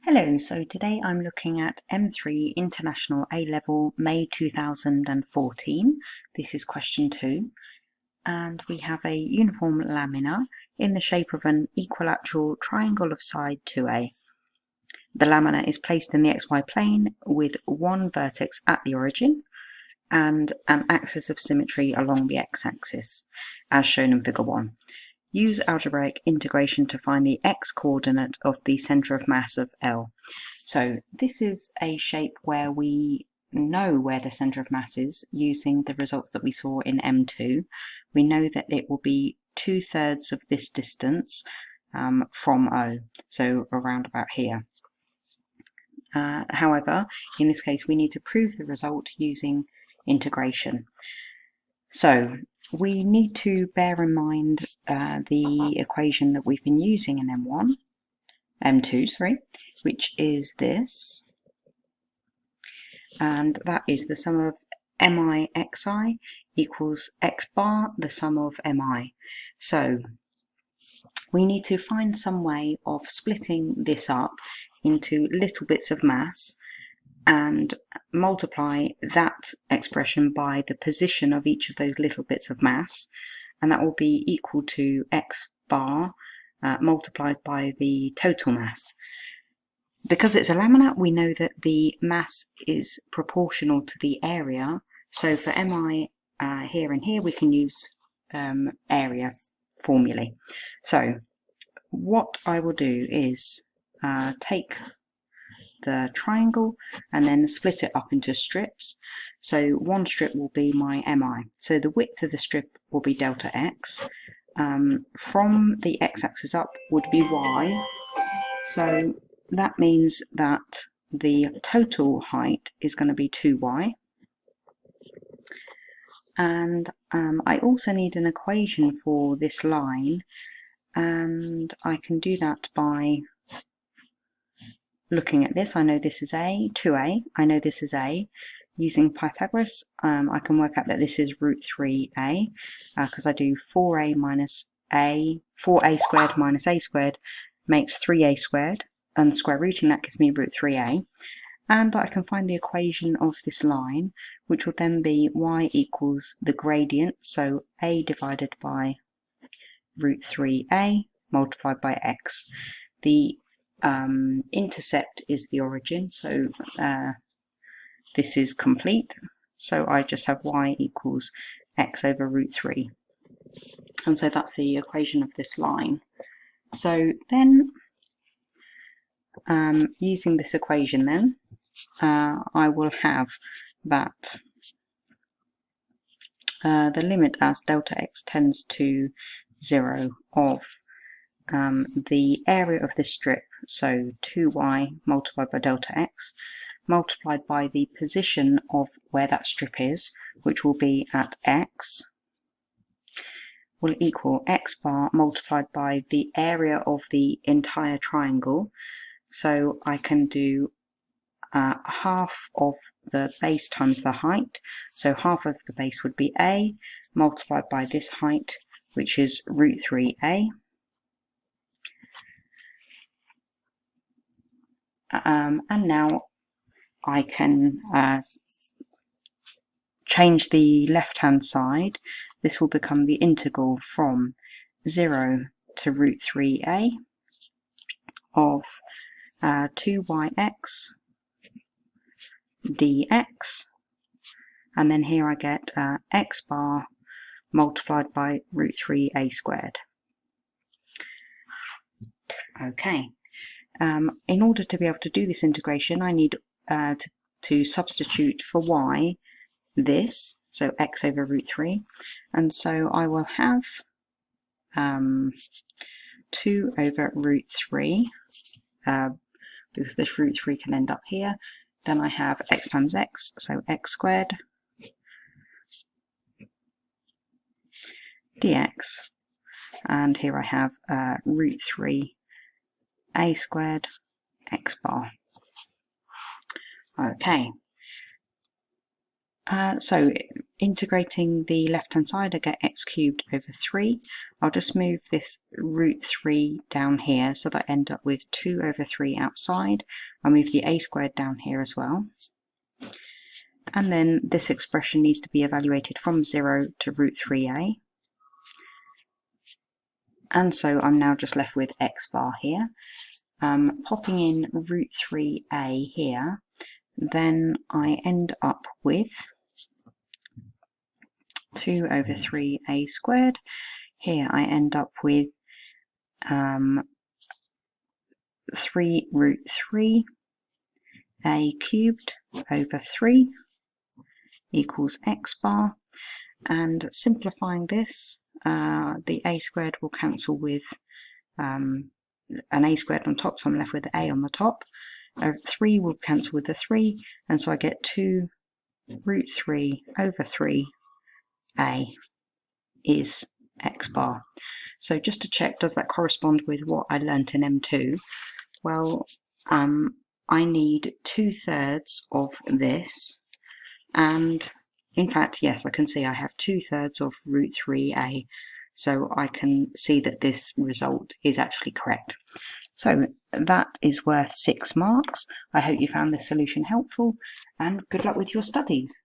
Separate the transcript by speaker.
Speaker 1: Hello, so today I'm looking at M3 International A-Level May 2014. This is question 2, and we have a uniform lamina in the shape of an equilateral triangle of side 2A. The lamina is placed in the XY plane with one vertex at the origin and an axis of symmetry along the x-axis, as shown in figure 1. Use algebraic integration to find the x-coordinate of the centre of mass of L. So this is a shape where we know where the centre of mass is using the results that we saw in M2. We know that it will be 2/3 of this distance from O, so around about here. However, in this case we need to prove the result using integration. So we need to bear in mind the equation that we've been using in M2, which is this, and that is the sum of mi xi equals x bar the sum of mi. So we need to find some way of splitting this up into little bits of mass and multiply that expression by the position of each of those little bits of mass, and that will be equal to x bar multiplied by the total mass. Because it's a lamina, we know that the mass is proportional to the area, so for mi here and here we can use area formulae. So what I will do is take the triangle and then split it up into strips. So one strip will be my mi. So the width of the strip will be delta x. From the x-axis up would be y. So that means that the total height is going to be 2y. And I also need an equation for this line, and I can do that by looking at this. I know this is 2a, I know this is a. Using Pythagoras, I can work out that this is root 3a, because I do 4a squared minus a squared makes 3a squared, and square rooting that gives me root 3a. And I can find the equation of this line, which will then be y equals the gradient, so a divided by root 3a multiplied by x. The intercept is the origin, so this is complete, so I just have y equals x over root 3, and so that's the equation of this line. So then using this equation then I will have that the limit as delta x tends to 0 of the area of this strip, so 2y multiplied by delta x, multiplied by the position of where that strip is, which will be at x, will equal x bar multiplied by the area of the entire triangle. So I can do half of the base times the height, so half of the base would be a multiplied by this height, which is root 3a. And now I can change the left-hand side. This will become the integral from 0 to root 3a of 2yx dx, and then here I get x bar multiplied by root 3a squared. Okay. In order to be able to do this integration, I need to substitute for y this, so x over root 3, and so I will have 2 over root 3, because this root 3 can end up here. Then I have x times x, so x squared dx, and here I have root 3 a squared x bar. Okay, So integrating the left-hand side, I get x cubed over 3. I'll just move this root 3 down here so that I end up with 2 over 3 outside. I'll move the a squared down here as well. And then this expression needs to be evaluated from 0 to root 3a. And so I'm now just left with x bar here. Popping in root 3a here, then I end up with 2 over 3a squared. Here I end up with 3 root 3 a cubed over 3 equals x bar. And simplifying this, the a squared will cancel with an a squared on top, so I'm left with a on the top. 3 will cancel with the 3, and so I get 2 root 3 over 3 a is x bar. So just to check, does that correspond with what I learnt in M2? Well, I need 2/3 of this, and in fact, yes, I can see I have 2/3 of root 3a, so I can see that this result is actually correct. So that is worth 6 marks. I hope you found this solution helpful, and good luck with your studies.